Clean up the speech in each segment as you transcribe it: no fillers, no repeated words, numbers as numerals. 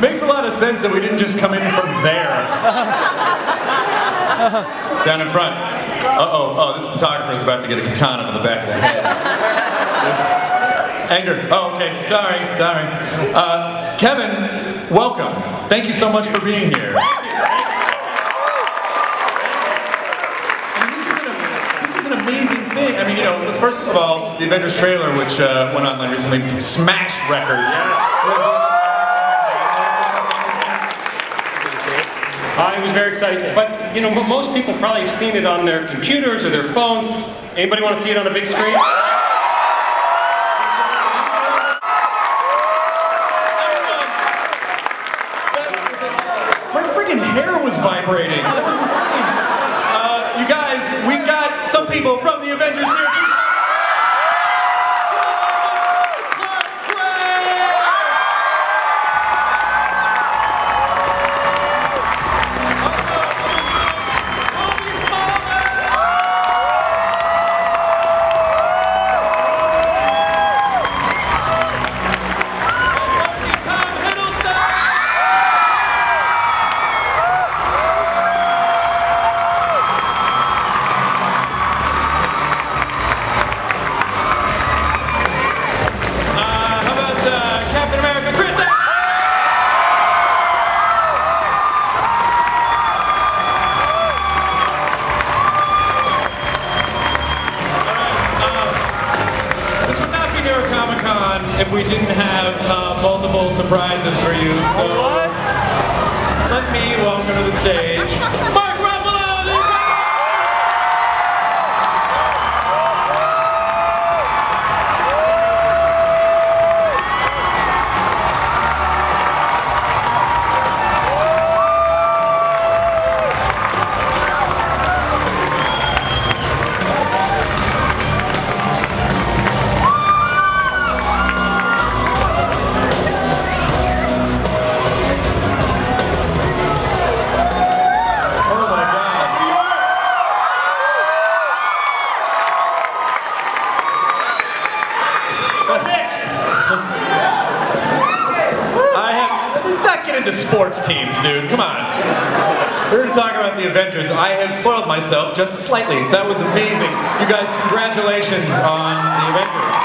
Makes a lot of sense that we didn't just come in from there. Down in front. Uh-oh. Oh, this photographer's about to get a katana to the back of the head. Anger. Oh, okay. Sorry. Kevin, welcome. Thank you so much for being here. This is an amazing thing. I mean, you know, first of all, the Avengers trailer, which went online recently, smashed records. It was very exciting, but you know, most people probably have seen it on their computers or their phones. Anybody want to see it on a big screen? My freaking hair was vibrating. That was insane. You guys, we've got some people from the Avengers here. If we didn't have multiple surprises for you, so let me welcome to the stage Mark Ruffalo. Into sports teams, dude. Come on. We're going to talk about the Avengers. I have soiled myself just slightly. That was amazing. You guys, congratulations on the Avengers.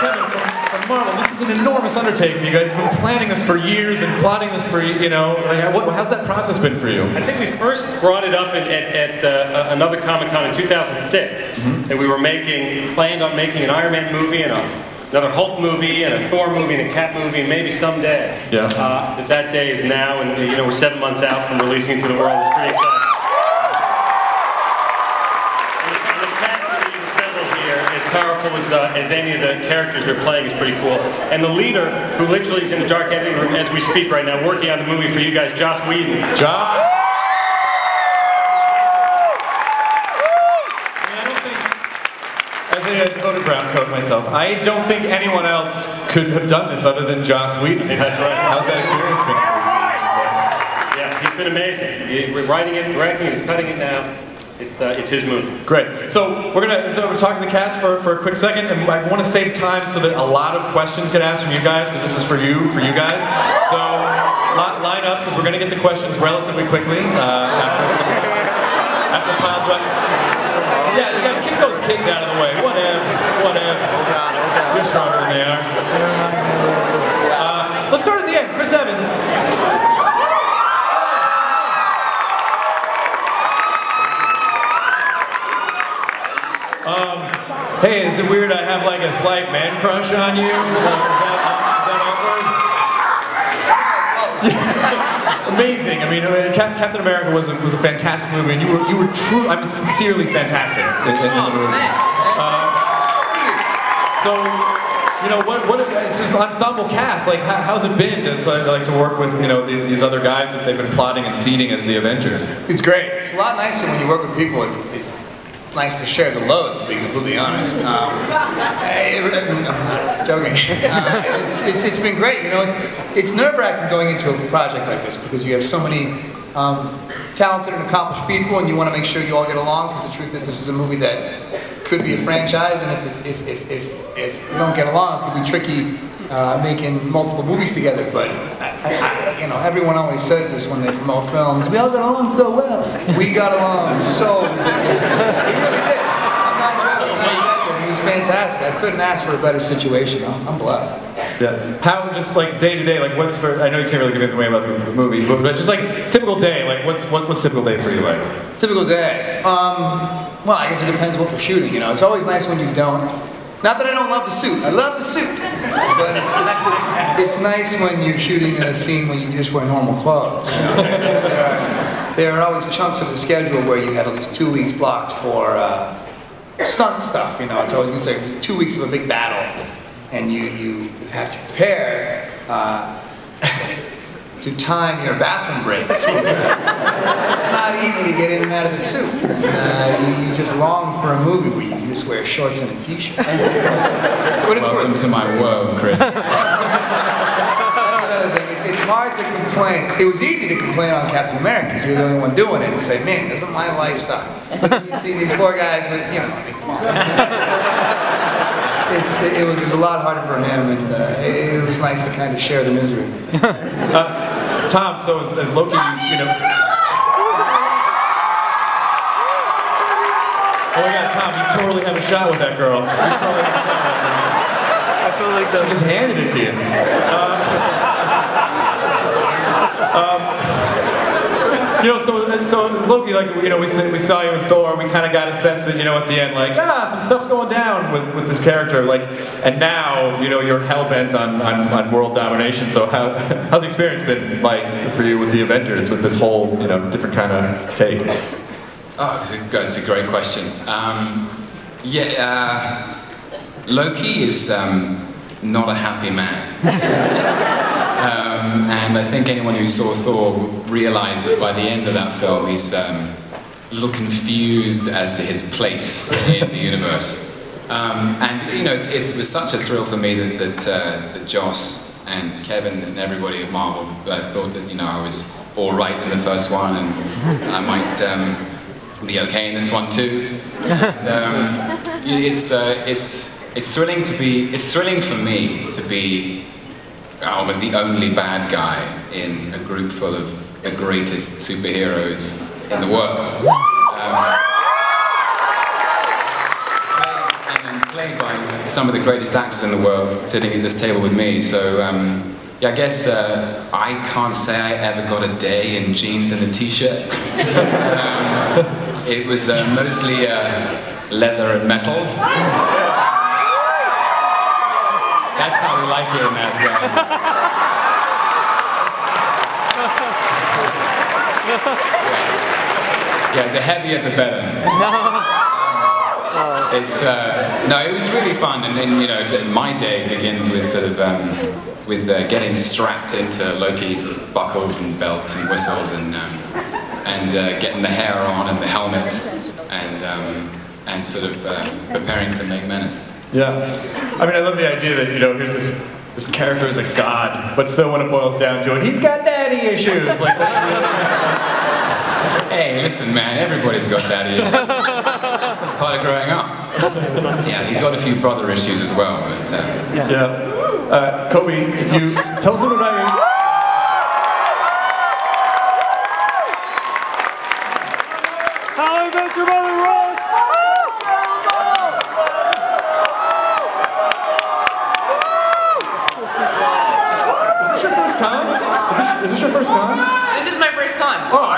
Kevin, from Marvel, this is an enormous undertaking. You guys have been planning this for years and plotting this for, you know, like, how's that process been for you? I think we first brought it up at another Comic-Con in 2006, and we were planned on making an Iron Man movie and another Hulk movie and a Thor movie and a Cap movie, and maybe someday. Yeah. That day is now, and you know, we're 7 months out from releasing it to the world. It's pretty exciting. As powerful as any of the characters they're playing is pretty cool. And the leader, who literally is in the dark editing room as we speak right now, working on the movie for you guys, Joss Whedon. Joss! As a devoted brown coat myself, I don't think anyone else could have done this other than Joss Whedon. That's right. How's that experience been? Yeah, he's been amazing. We're writing it, directing it, he's cutting it now. It's his movie. Great. So we're talk to the cast for a quick second, and I want to save time so that a lot of questions get asked from you guys, because this is for you guys. So line up, because we're going to get to questions relatively quickly after piles up. Yeah, you gotta keep those kids out of the way. Whatevs. You're stronger than they are. Let's start at the end. Chris Evans. Hey, is it weird I have like a slight man crush on you? Is that awkward? Amazing. I mean, Captain America was a fantastic movie, and you were true. I mean, sincerely fantastic in the movie. So, you know, what it's just ensemble cast. Like, how's it been to work with, you know, these other guys that they've been plotting and seeding as the Avengers? It's great. It's a lot nicer when you work with people. It's nice to share the load, to be completely honest. I'm not joking. It's been great. You know, it's nerve-wracking going into a project like this because you have so many talented and accomplished people, and you want to make sure you all get along. Because the truth is, this is a movie that could be a franchise, and if we don't get along, it could be tricky making multiple movies together. But you know, everyone always says this when they promote films. We all got along so well. We got along so well. We really did. I'm not joking. He was fantastic. I couldn't ask for a better situation. I'm blessed. Yeah. How just like day to day, like what's for? I know you can't really give away about the movie, but just like typical day, like what's typical day for you like? Typical day. Well, I guess it depends what we're shooting. You know, it's always nice when you don't. Not that I don't love the suit. I love the suit. But it's nice when you're shooting in a scene when you just wear normal clothes. You know? There are always chunks of the schedule where you have at least 2 weeks blocked for stunt stuff. You know, it's always going to take 2 weeks of a big battle, and you have to prepare to time your bathroom break. It's not easy to get in and out of the suit. You just long for a movie where you just wear shorts and a t-shirt. Welcome to my world, Chris. That's another thing. It's hard to complain. It was easy to complain on Captain America because you're the only one doing it and say, man, doesn't my life suck? But then you see these poor guys with, you know, come on. It was a lot harder for him, and it was nice to kind of share the misery. Tom, so as Loki, you know. Oh my God, Tom, you totally have a shot with that girl. You totally have a shot with her. I feel like that. She just handed it to you. You know, so Loki, like, you know, we saw you in Thor, we kind of got a sense that, you know, at the end, like, some stuff's going down with this character, like, and now, you know, you're hell-bent on world domination, so how's the experience been like for you with the Avengers, with this whole, you know, different kind of take? Oh, that's a great question. Loki is not a happy man. And I think anyone who saw Thor realized that by the end of that film, he's a little confused as to his place in the universe. And you know, it was such a thrill for me that Joss and Kevin and everybody at Marvel thought that, you know, I was all right in the first one, and I might be okay in this one too. And, it's thrilling to be. It's thrilling for me to be almost the only bad guy in a group full of the greatest superheroes in the world. And played by some of the greatest actors in the world sitting at this table with me. So yeah, I guess I can't say I ever got a day in jeans and a t-shirt. It was mostly leather and metal. That's how we like it in Asgard. Yeah, the heavier the better. It's no, it was really fun, and then, you know, my day begins with sort of getting strapped into Loki's buckles and belts and whistles, and getting the hair on and the helmet, and sort of preparing to make menace. Yeah, I mean, I love the idea that, you know, here's this character is a god, but still when it boils down to it, he's got daddy issues. Like, hey, listen, man, everybody's got daddy issues. That's part of growing up. Yeah, he's got a few brother issues as well, but yeah. Kobe, you tell us a little about you. How I Met Your Mother Ross! Is this your first con? This is my first con. Oh,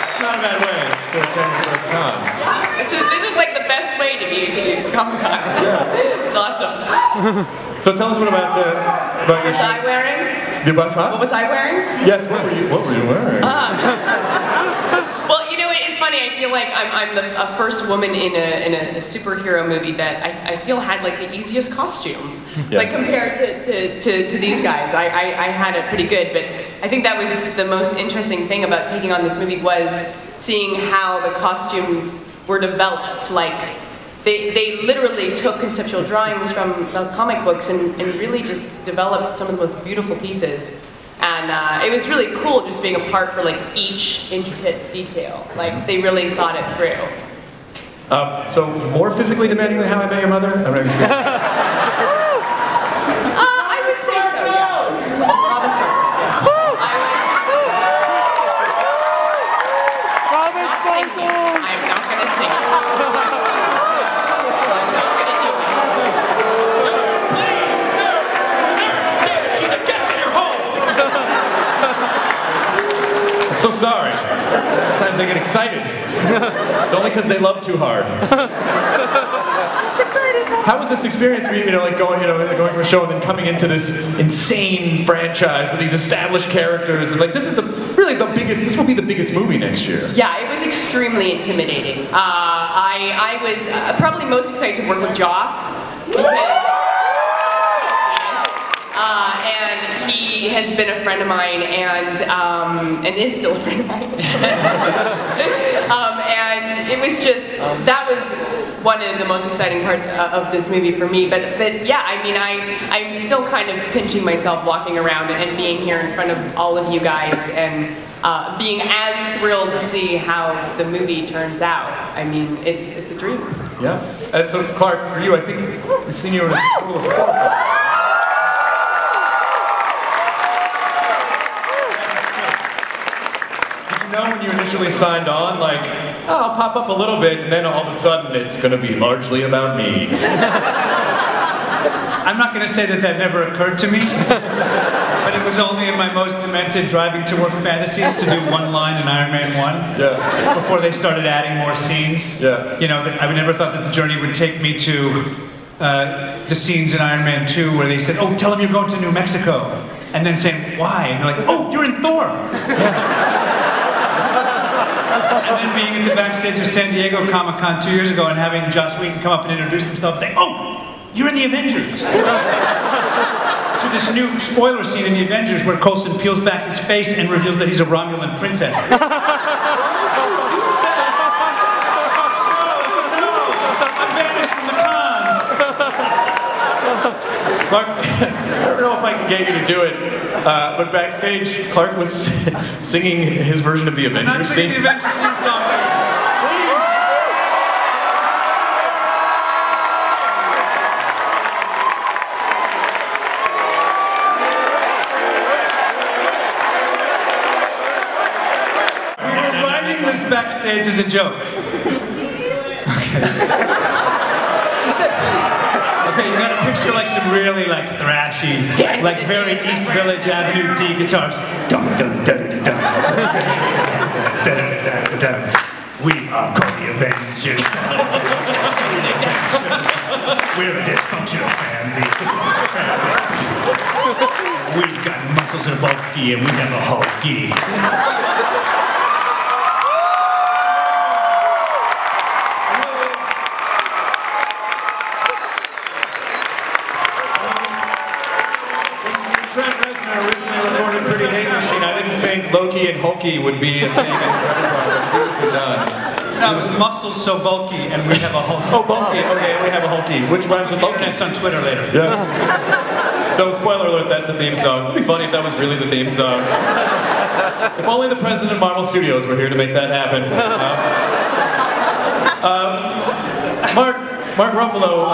it's not a bad way to attend your first con. Yeah, this is like the best way to be introduced to Comic-Con. Yeah. It's awesome. So tell us a bit about your... What was I wearing? What was I wearing? Yes, what were you wearing? Well, you know, it's funny. I feel like I'm the first woman in a superhero movie that I feel had like the easiest costume, like compared to these guys. I had it pretty good, but I think that was the most interesting thing about taking on this movie was seeing how the costumes were developed. Like they literally took conceptual drawings from the comic books and really just developed some of the most beautiful pieces. And it was really cool just being a part for like each intricate detail. Like they really thought it through. So more physically demanding than How I Met Your Mother? I would say so, yeah. Robin Parks, yeah. Robin Sparkles! I'm not gonna sing it. I'm not gonna do it. She's a guest in your home! I'm so sorry. Sometimes they get excited. It's only because they love too hard. How was this experience for you? You know, like going to a show and then coming into this insane franchise with these established characters, and like this is really the biggest. This will be the biggest movie next year. Yeah, it was extremely intimidating. I was probably most excited to work with Joss because. And he has been a friend of mine and is still a friend of mine. And it was just, that was one of the most exciting parts of this movie for me. But yeah, I mean, I'm still kind of pinching myself walking around and being here in front of all of you guys and being as thrilled to see how the movie turns out. I mean, it's a dream. Yeah. And so, Clark, for you, I think we've seen you in a total of 4 films. When you initially signed on, like, oh, I'll pop up a little bit, and then all of a sudden it's going to be largely about me. I'm not going to say that never occurred to me, but it was only in my most demented driving to work fantasies to do one line in Iron Man 1. Yeah. Before they started adding more scenes. Yeah. You know, I never thought that the journey would take me to the scenes in Iron Man 2 where they said, oh, tell them you're going to New Mexico. And then saying, why? And they're like, oh, you're in Thor. And then being at the backstage of San Diego Comic-Con 2 years ago and having Joss Whedon come up and introduce himself and say, oh, you're in the Avengers. So this new spoiler scene in the Avengers where Coulson peels back his face and reveals that he's a Romulan princess. I'm banished from the con. Clark, I don't know if I can get you to do it, but backstage, Clark was singing his version of the Avengers theme. The Avengers theme song. We were writing this backstage as a joke. She said, please. Okay, you gotta picture like some really like thrashy, like very East Village Avenue D guitars. Dum dum dum dum dum dum dum. We are called the Avengers. We're a dysfunctional family. We've got muscles are bulky and we never hulky. Loki and Hulky would be a thing in the repertoire, but it was done. No, it was muscles so bulky and we have a Hulky. Oh, bulky, okay, we have a Hulky. Which rhymes with Loki? That's on Twitter later. Yeah. So, spoiler alert, that's the theme song. It'd be funny if that was really the theme song. If only the president of Marvel Studios were here to make that happen. Mark Ruffalo,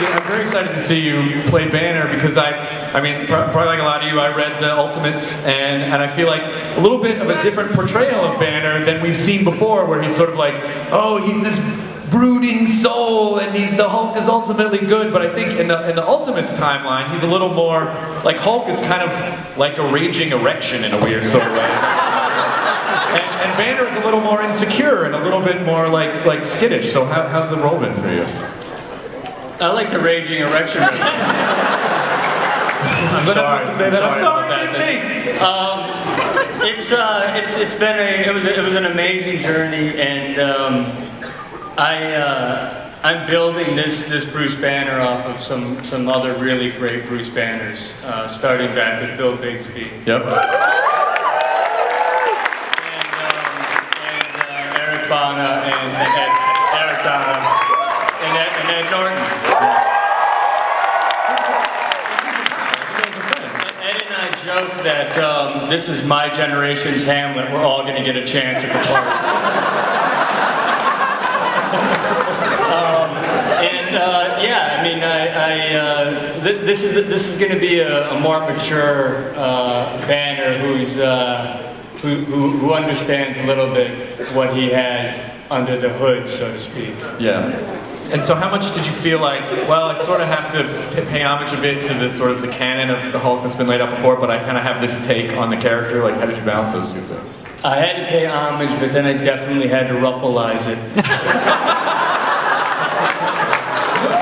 I'm very excited to see you play Banner because I mean, probably like a lot of you, I read the Ultimates and I feel like a little bit of a different portrayal of Banner than we've seen before, where he's sort of like, oh, he's this brooding soul and the Hulk is ultimately good. But I think in the Ultimates timeline, he's a little more like Hulk is kind of like a raging erection in a weird sort of way. And Banner is a little more insecure and a little bit more like skittish. So how's the role been for you? I like the raging erection. I'm sorry to say that. I'm sorry, Disney. It's been it was an amazing journey, and I'm building this Bruce Banner off of some other really great Bruce Banners, starting back with Bill Bixby. Yep. And Eric Bana and Eric Bana and Ed Norton. this is my generation's Hamlet. We're all going to get a chance at the part. Yeah, I mean, this is going to be a more mature Banner who understands a little bit what he has under the hood, so to speak. Yeah. And so how much did you feel like, well, I sort of have to pay homage a bit to the sort of the canon of the Hulk that's been laid out before, but I kind of have this take on the character? Like, how did you balance those two things? I had to pay homage, but then I definitely had to ruffleize it.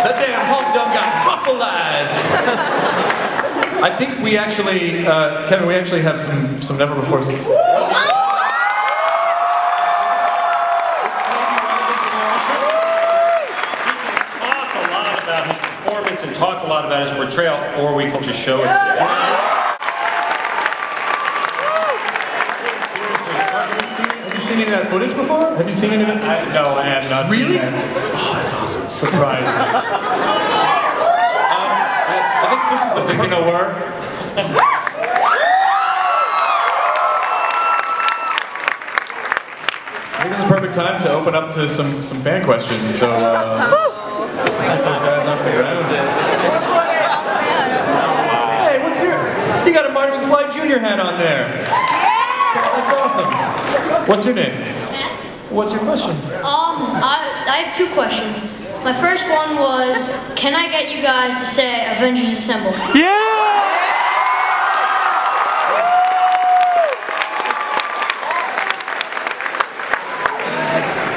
The damn Hulk done got ruffleized! I think we actually, Kevin, we actually have some never before. And talk a lot about his portrayal, or we can just show it to you. Have you seen any of that footage before? Have you seen any of that? No, I have not really? seen that. Oh, that's awesome. Surprising. I think this is the thing. Gonna work? I think this is a perfect time to open up to some fan questions. So let's take those guys off the ground. Hey, what's your? You got a Marty McFly Jr. hat on there. That's awesome. What's your name? What's your question? I have two questions. My first one was, can I get you guys to say Avengers Assemble? Yeah!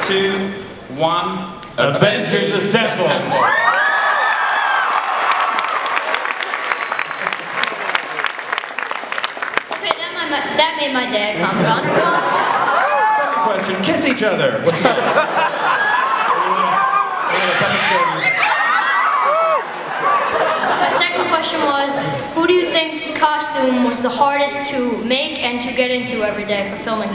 2, 1. Avengers Assemble! Okay, that made my dad comment on it. Second question, kiss each other. What's that? My second question was, who do you think's costume was the hardest to make and to get into every day for filming?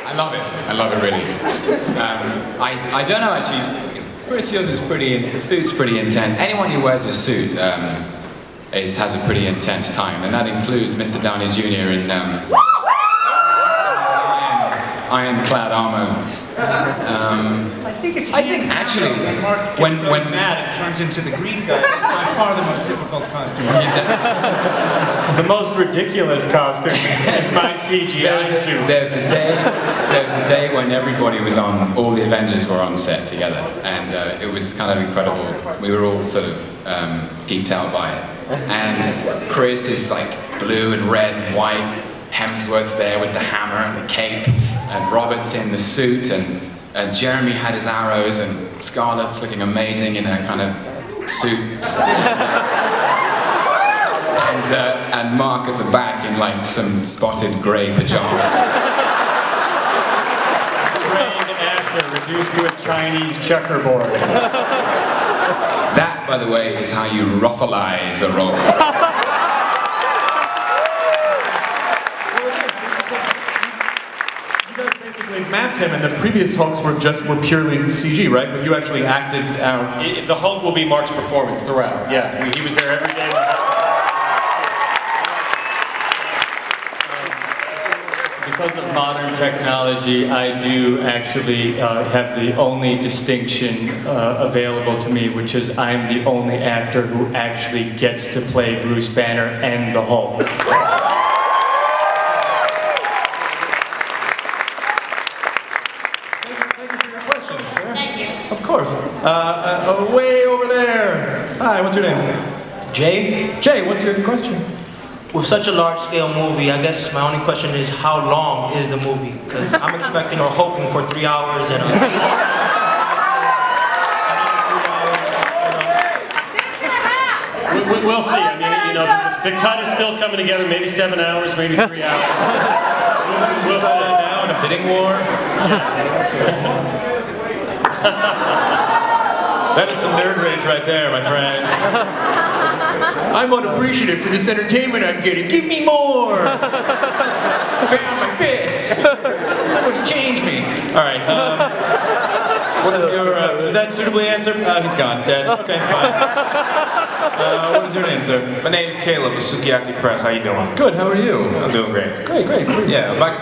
I love it. I love it really. I don't know actually. Chris, yours is the suit's pretty intense. Anyone who wears a suit has a pretty intense time, and that includes Mr. Downey Jr. in ironclad armor. I think actually, when mad, it turns into the green guy. By far the most difficult costume. The most ridiculous costume is my CGI suit. There's a day when everybody was on, all the Avengers were on set together, and it was kind of incredible. We were all sort of geeked out by it. And Chris is like blue and red and white. Hemsworth there with the hammer and the cape, and Robert's in the suit, and Jeremy had his arrows, and Scarlett's looking amazing in a kind of suit. And Mark at the back in like some spotted grey pajamas. Trained actor reduced to a Chinese checkerboard. That, by the way, is how you ruffleize a role. Mapped him, and the previous Hulks were purely CG, right? But you actually acted out. The Hulk will be Mark's performance throughout. Yeah, he was there every day. Because of modern technology, I do actually have the only distinction available to me, which is I'm the only actor who actually gets to play Bruce Banner and the Hulk. Of course. Way over there. Hi, what's your name? Jay? Jay, what's your question? With such a large-scale movie, I guess my only question is how long is the movie? Because I'm expecting or hoping for 3 hours and We'll see. I mean, you know, the cut is still coming together. Maybe 7 hours, maybe 3 hours. We'll slow down. A bidding war. That is some nerd rage right there, my friend. I'm unappreciative for this entertainment I'm getting. Give me more! Bam, my fist! Somebody change me. All right. What is your, did that suitably answer? He's gone, dead. Okay, fine. What is your name, sir? My name's Caleb with Sukiyaki Press. How you doing? Good, how are you? I'm doing great. Great. Yeah, my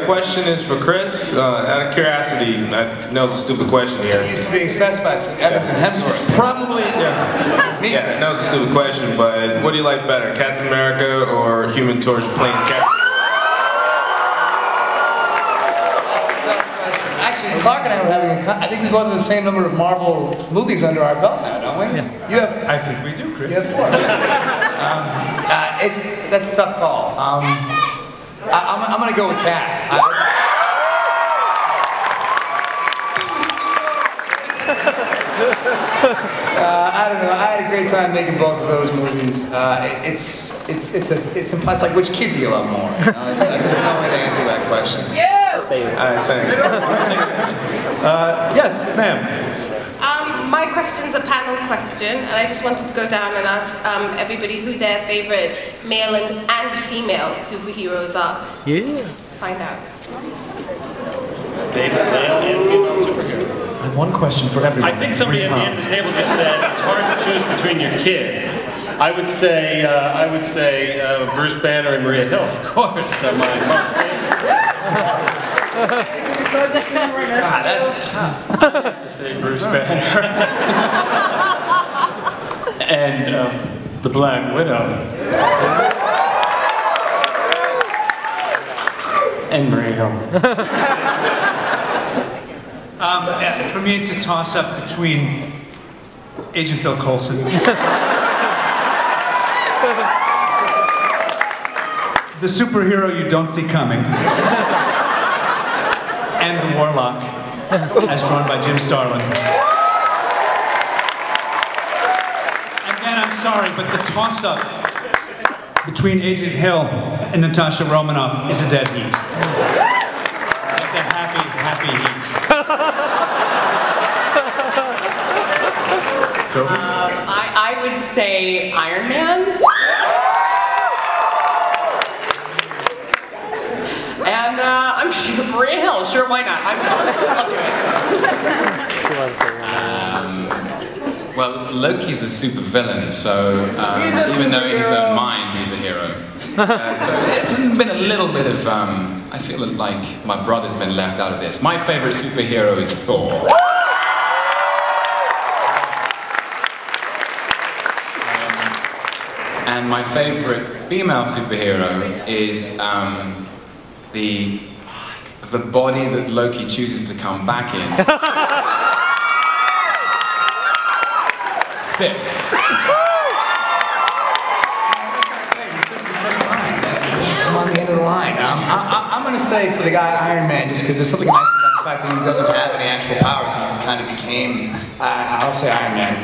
question is for Chris. Out of curiosity, I know it's a stupid question here. It used to be specified Evans and Hemsworth. Probably, yeah. Yeah, I know it's a stupid question, but what do you like better, Captain America or Human Torch playing Captain? Actually, Clark and I were having I think we both have the same number of Marvel movies under our belt now, don't we? Yeah. You have. I think we do, Chris. You have 4. That's a tough call. I'm gonna go with Cat. I don't know. I had a great time making both of those movies. It's like which kid do you love more? You know, there's no way to answer that question. Yeah. All right, thanks. Yes, ma'am. My question's a panel question, and I just wanted to go down and ask everybody who their favorite male and female superheroes are. Yeah. Just find out. Favorite male and female superhero. I have one question for everyone. I think somebody at the end of the table just said it's hard to choose between your kids. I would say Bruce Banner and Maria Hill, of course. My most favorite. God, that's tough. I have to say Bruce Banner. And the Black Widow. And Maria Hill. For me, it's a toss-up between Agent Phil Coulson. The superhero you don't see coming. And the Warlock, as drawn by Jim Starlin. Again, I'm sorry, but the toss-up between Agent Hill and Natasha Romanoff is a dead heat. It's a happy heat. I would say Iron Man. And I'm sure Maria Hill. Sure, why not? I'll do it. Well, Loki's a super villain, so even though in his own mind he's a hero. So it's been a little bit of, I feel like my brother's been left out of this. My favorite superhero is Thor. And my favorite female superhero is the body that Loki chooses to come back in. Sif. I'm on the end of the line. I'm going to say for the guy Iron Man, just because there's something nice about the fact that he doesn't have any actual powers. He kind of became. I'll say Iron Man.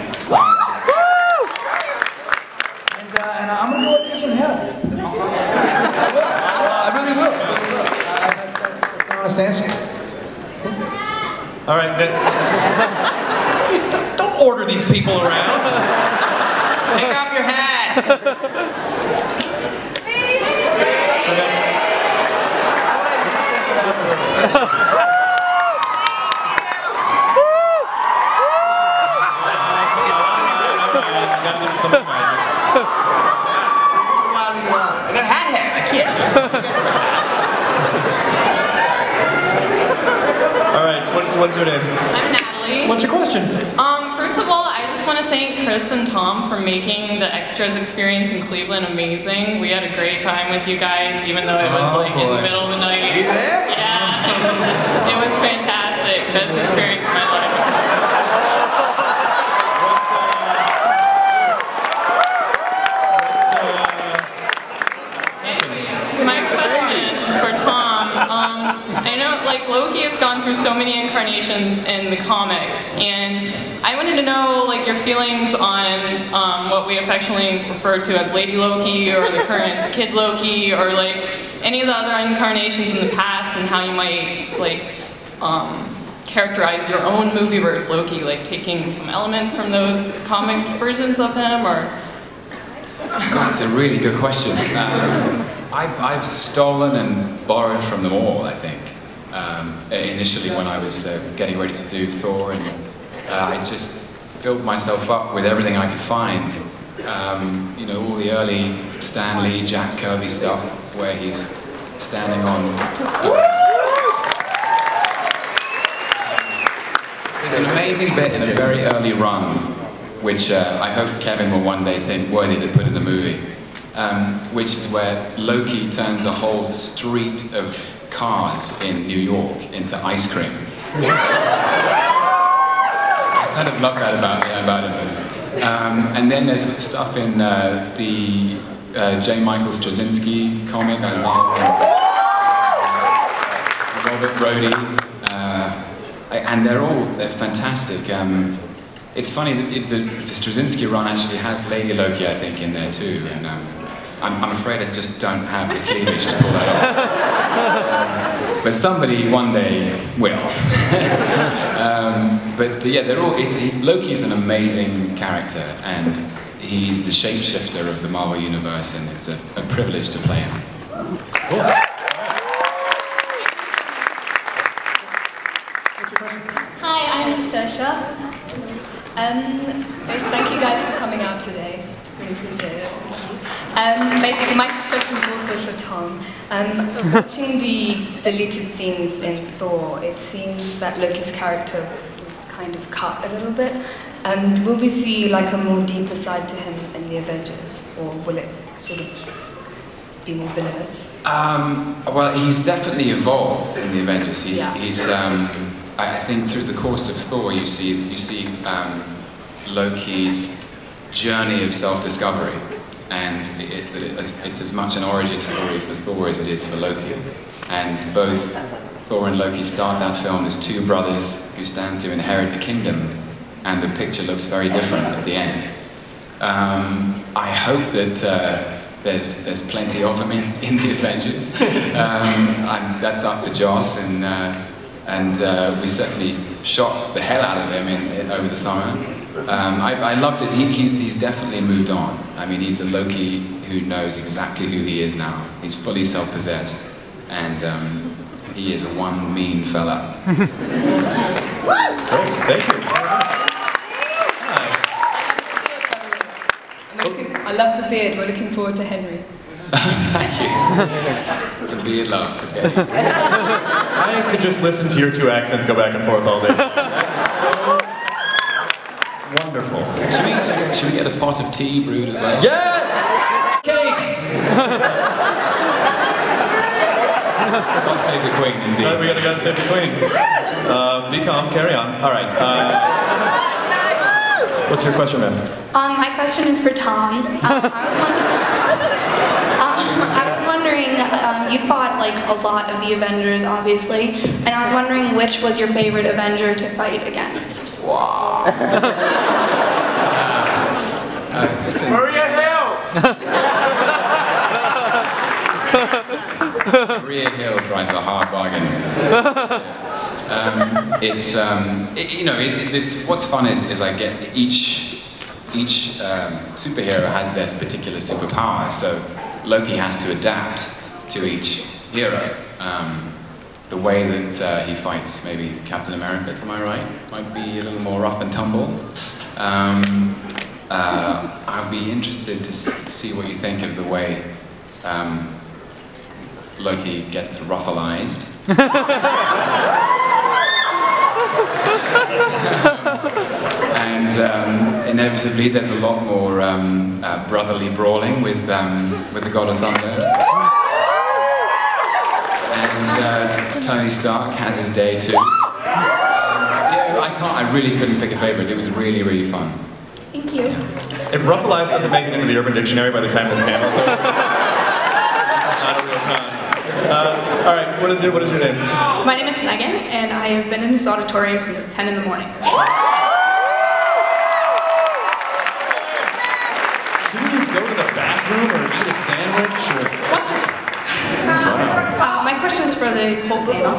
And I'm going to go with Agent Hill. I really will. That's my honest answer. All right. Don't order these people around. Take off your hat. I got hat. I can't. All right. What's your name? I'm Natalie. What's your question? First of all, I just want to thank Chris and Tom for making the extras experience in Cleveland amazing. We had a great time with you guys, even though it was in the middle of the night. Are you there? Yeah. It was fantastic. Best experience of my life. My question for Tom, I know Loki has gone through so many incarnations in the comics, and I wanted to know your feelings on what we affectionately refer to as Lady Loki, or the current Kid Loki, or any of the other incarnations in the past, and how you might characterize your own movieverse Loki, taking some elements from those comic versions of him, or... God, it's a really good question. I've stolen and borrowed from them all, I think. initially when I was getting ready to do Thor, and I just filled myself up with everything I could find. You know, all the early Stan Lee, Jack Kirby stuff, where he's standing on... There's an amazing bit in a very early run, which I hope Kevin will one day think worthy to put in the movie, which is where Loki turns a whole street of cars in New York into ice cream. I kind of love that about him. And then there's stuff in the J. Michael Straczynski comic. I love Robert Brody, and they're fantastic. It's funny that the Straczynski run actually has Lady Loki, I think, in there too, and I'm afraid I just don't have the cleavage to pull that off. But somebody one day will. But yeah, Loki's an amazing character, and he's the shapeshifter of the Marvel Universe, and it's a privilege to play him. Cool. Hi, I'm Saoirse. Thank you guys for coming out today. Really appreciate it. Basically, my question is also for Tom. Watching the deleted scenes in Thor, it seems that Loki's character was kind of cut a little bit. Will we see like a more deeper side to him in the Avengers, or will it sort of be more villainous? Well, he's definitely evolved in the Avengers. I think through the course of Thor, you see Loki's journey of self-discovery, and it's as much an origin story for Thor as it is for Loki. And both Thor and Loki start that film as two brothers who stand to inherit the kingdom, and the picture looks very different at the end. I hope that there's plenty of him in the Avengers. That's up to Joss, and we certainly shot the hell out of him over the summer. I loved it. He's definitely moved on. I mean, he's the Loki who knows exactly who he is now. He's fully self-possessed, and he is one mean fella. Great, thank you. I love the beard. We're looking forward to Henry. Thank you. It's a beard love. Okay. I could just listen to your two accents go back and forth all day. So wonderful. Should we get a pot of tea brewed as well? Yes! Kate! God save the Queen, indeed. We gotta God save the Queen. Be calm, carry on. All right. What's your question, ma'am? My question is for Tom. I was wondering, you fought like a lot of the Avengers, obviously, and I was wondering which was your favorite Avenger to fight against. Wow. Maria Hill! Maria Hill drives a hard bargain. It's what's fun is I get each superhero has their particular superpower, so Loki has to adapt to each hero. The way that he fights maybe Captain America, am I right? Might be a little more rough and tumble. I'd be interested to see what you think of the way Loki gets ruffalized. And inevitably there's a lot more brotherly brawling with the God of Thunder. And Tony Stark has his day too. I really couldn't pick a favorite. It was really, really fun. Thank you. If ruffalized doesn't make it into the Urban Dictionary by the time this panel is over, it's not a real con. All right, what is your name? My name is Megan, and I have been in this auditorium since 10 in the morning. Didn't you go to the bathroom or eat a sandwich? Or... Once or twice. My question is for the whole panel.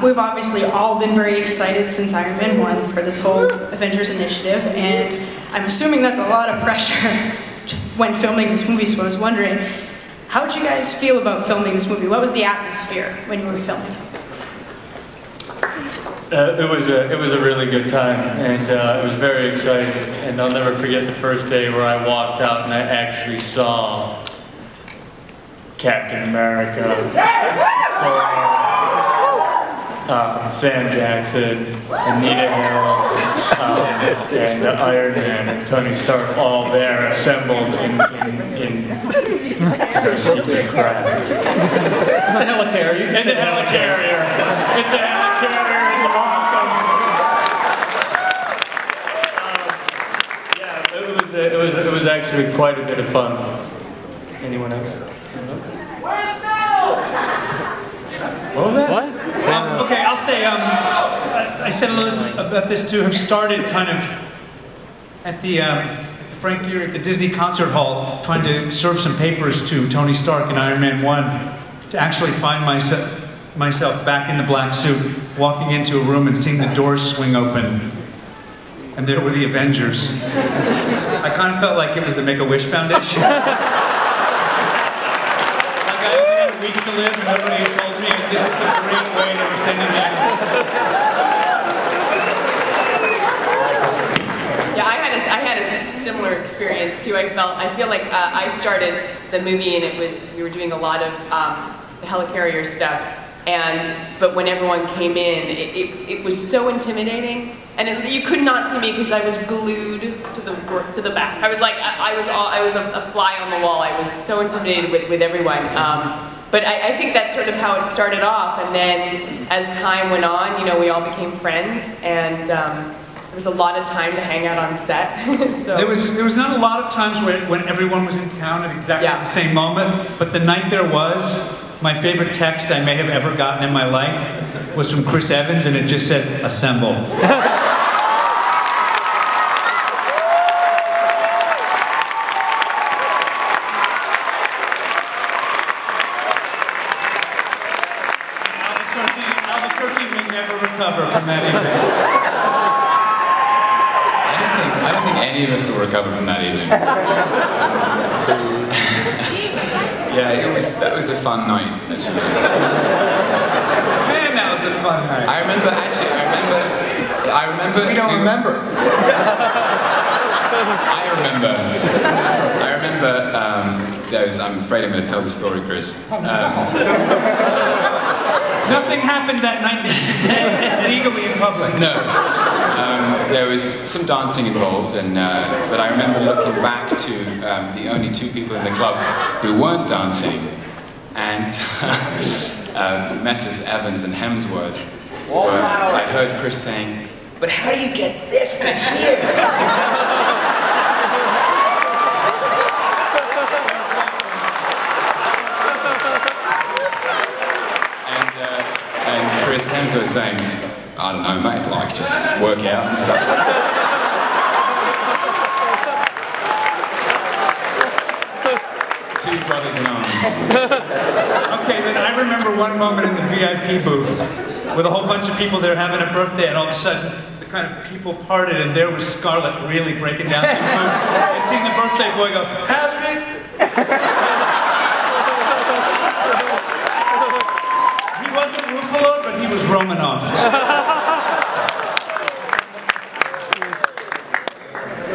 We've obviously all been very excited since Iron Man 1 for this whole Avengers initiative, and I'm assuming that's a lot of pressure when filming this movie, so I was wondering, how did you guys feel about filming this movie? What was the atmosphere when you were filming? It was a really good time, and it was very exciting. And I'll never forget the first day where I walked out and I actually saw Captain America, Sam Jackson, Anita Harrell, and Iron Man and Tony Stark all there assembled in their secret craft. It's a helicarrier. It's a helicarrier. It's a helicarrier. It's awesome. Yeah, it was actually quite a bit of fun. Anyone else? What was that? What? Okay, I'll say, I said a little about this to have started kind of at the Frank Gehry at the Disney Concert Hall, trying to serve some papers to Tony Stark in Iron Man 1, to actually find myself back in the black suit, walking into a room and seeing the doors swing open, and there were the Avengers. I kind of felt like it was the Make-A-Wish Foundation. A week to live, and nobody told me this was the great way they were sending me. Yeah, I had a similar experience too. I feel like I started the movie and we were doing a lot of the helicarrier stuff, but when everyone came in, it was so intimidating, and you could not see me because I was glued to the back. I was like I was a fly on the wall. I was so intimidated with everyone. But I think that's sort of how it started off, and then as time went on, we all became friends, and there was a lot of time to hang out on set. So. There was not a lot of times when everyone was in town at exactly the same moment, but the night there was, my favorite text I may have ever gotten in my life was from Chris Evans, and it just said, "Assemble." From that evening. I don't think any of us will recover from that evening. Yeah, that was a fun night, actually. Man, that was a fun night. I remember. We don't remember. I remember those. I'm afraid I'm going to tell the story, Chris. Nothing happened that night that you could say legally in public. No. There was some dancing involved, but I remember looking back to the only two people in the club who weren't dancing, and Messrs. Evans and Hemsworth. Where I heard Chris saying, "But how do you get this bit here?" Chris Hemsworth saying, "I don't know, mate, like, just work out and stuff." Two brothers in arms. Okay, then I remember one moment in the VIP booth with a whole bunch of people there having a birthday, and all of a sudden, the kind of people parted, and there was Scarlett really breaking down some moves, and seeing the birthday boy go, "Happy!" He wasn't Ruffalo, but he was Romanoff.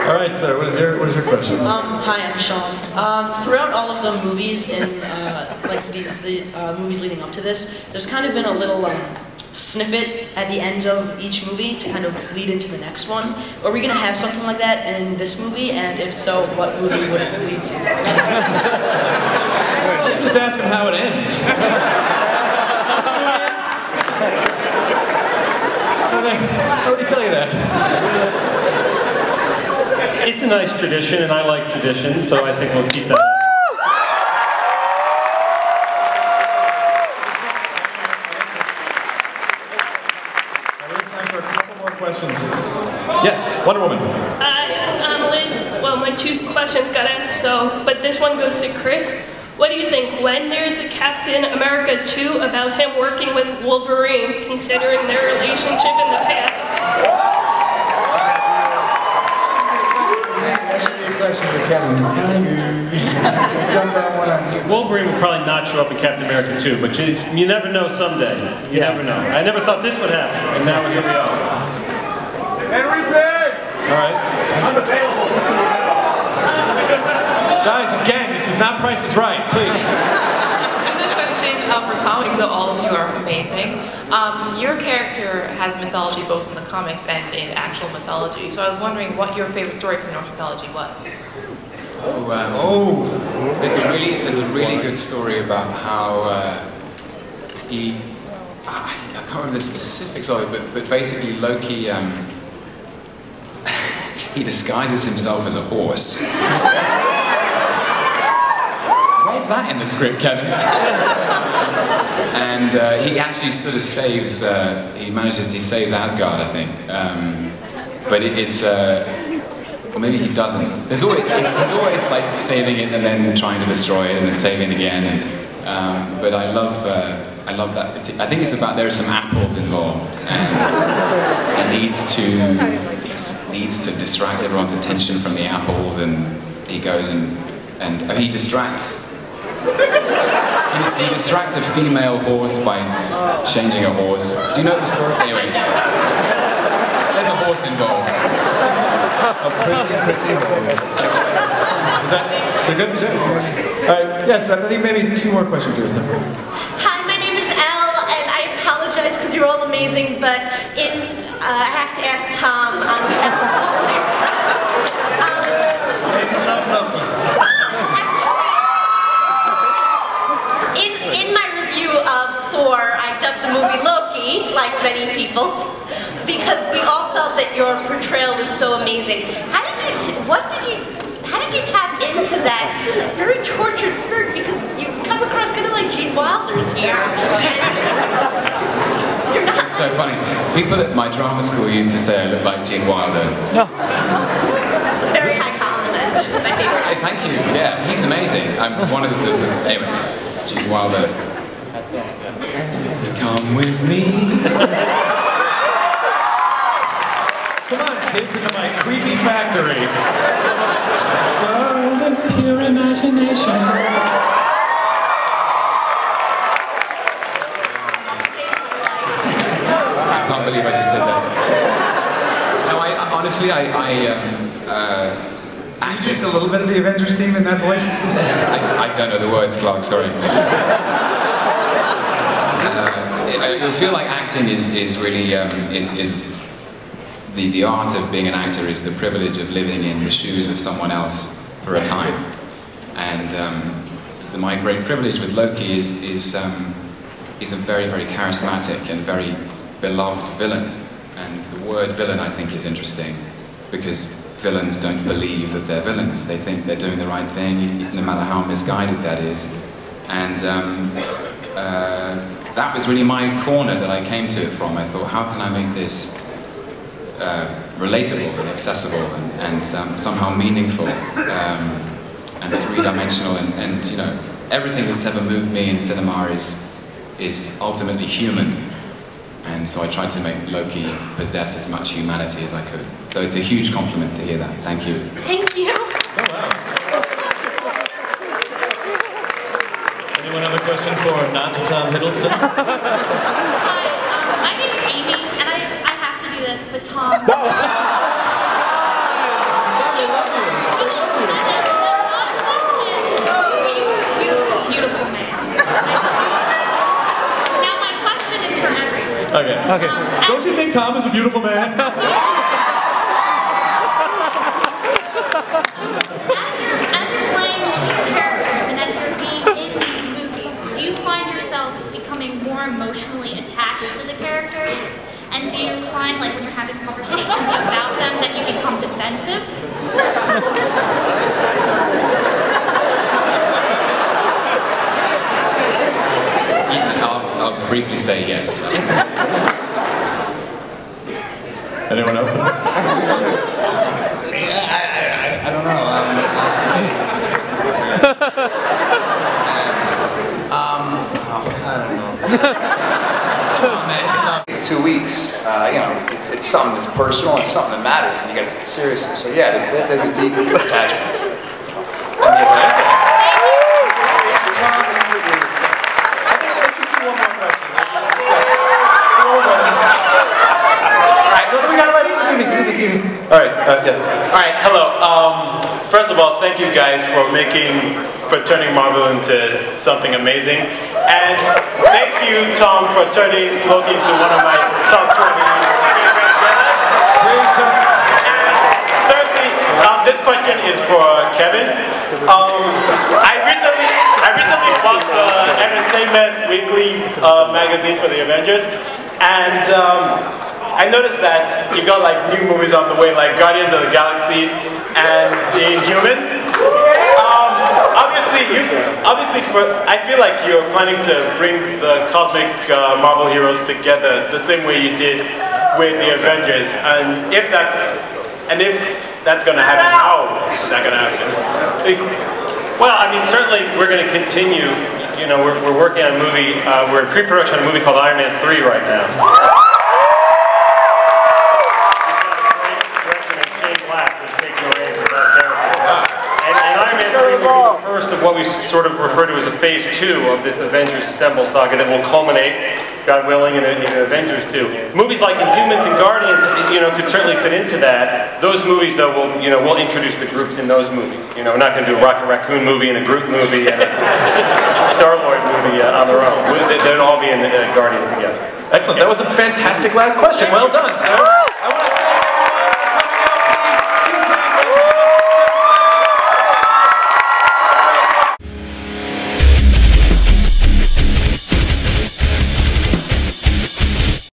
All right, sir. What is your question? Hi, I'm Sean. Throughout all of the movies and like the movies leading up to this, there's kind of been a little snippet at the end of each movie to kind of lead into the next one. Are we gonna have something like that in this movie? And if so, what movie would it lead to? Just ask him how it ends. I already tell you that. It's a nice tradition, and I like tradition, so I think we'll keep that. We have time for a couple more questions. Yes, Wonder Woman. Hi, I'm Liz. Well, my two questions got asked, but this one goes to Chris. What do you think when there's a Captain America 2 about him working with Wolverine, considering their relationship in the past? That should be a question for Kevin. Jump that one. Wolverine will probably not show up in Captain America 2, but you never know someday. You never know. I never thought this would happen, and now here we are. Henry Pig! All right. Unavailable. Guys, again, this is not Price is Right, please. Another question for Tom, even though all of you are amazing. Your character has mythology both in the comics and in actual mythology, so I was wondering what your favorite story from Norse mythology was. There's a really good story about how I can't remember the specifics of it, but basically Loki he disguises himself as a horse. Where's that in the script, Kevin? And he actually sort of saves, he saves Asgard, I think. But it's, or maybe he doesn't. He's always like saving it and then trying to destroy it and then saving it again. And, but I love that. I think it's about there are some apples involved, and he needs to distract everyone's attention from the apples, and he goes and he distracts. He distracts a female horse by changing a horse. Do you know the story? Anyway, there's a horse involved. A pretty horse. Is that good? All right. Yes, I think maybe 2 more questions here. Hi, my name is Elle, and I apologize because you're all amazing, but I have to ask Tom on behalf of all my It's not Loki. In my review of Thor, I dubbed the movie Loki, like many people, because we all felt that your portrayal was so amazing. How did you tap into that very tortured spirit? Because you come across kind of like Gene Wilder's here. You're not. It's so funny. People at my drama school used to say I look like Gene Wilder. Very high compliment. My favorite. Hey, thank you. Yeah, he's amazing. I'm one of the anyway, Gene Wilder. Come with me. Come on, kids, into my creepy factory. World of pure imagination. I can't believe I just said that. No, honestly, acted just a little bit of the Avengers theme in that voice. I don't know the words, Clark. Sorry. I feel like acting is really the art of being an actor is the privilege of living in the shoes of someone else for a time. And my great privilege with Loki is a very, very charismatic and very beloved villain. And the word villain, I think, is interesting because villains don't believe that they're villains. They think they're doing the right thing, no matter how misguided that is. And that was really my corner that I came to it from. I thought, how can I make this relatable and accessible and somehow meaningful and three-dimensional and you know, everything that's ever moved me in cinema is ultimately human. And so I tried to make Loki possess as much humanity as I could. So it's a huge compliment to hear that. Thank you. Thank you. Oh, wow. Anyone have a question for not Tom Hiddleston? Hi, my name is Amy, and I have to do this, but Tom. Beautiful man. Now my question is for everyone. Okay. Okay. Don't you think Tom is a beautiful man? As you're playing all these characters and as you're being in these movies, do you find yourselves becoming more emotionally attached to the characters? And do you find, like, when you're having conversations about them, that you become defensive? I'll briefly say yes. Anyone else? I don't know. I don't know. 2 weeks, you know, it's something that's personal, it's something that matters, and you got to take it seriously. So yeah, there's a deep attachment. All right, yes. All right, hello. First of all, thank you guys for turning Marvel into something amazing. And thank you, Tom, for turning Loki into one of my top 20 favorite villains. And thirdly, this question is for Kevin. I recently bought the Entertainment Weekly magazine for the Avengers, and I noticed that you got like new movies on the way, like Guardians of the Galaxies and The Inhumans. I feel like you're planning to bring the cosmic Marvel heroes together the same way you did with the Avengers. And if that's going to happen, how is that going to happen? Well, I mean, certainly we're going to continue. You know, we're working on a movie. We're in pre-production on a movie called Iron Man 3 right now. First of what we sort of refer to as a phase 2 of this Avengers Assemble saga that will culminate, God willing, in Avengers 2. Movies like Inhumans and Guardians, you know, could certainly fit into that. Those movies, though, we'll introduce the groups in those movies. You know, we're not going to do a Rocket Raccoon movie and a Groot movie and a Star-Lord movie on their own. They'll all be in Guardians together. Excellent. That was a fantastic last question. Well done, sir.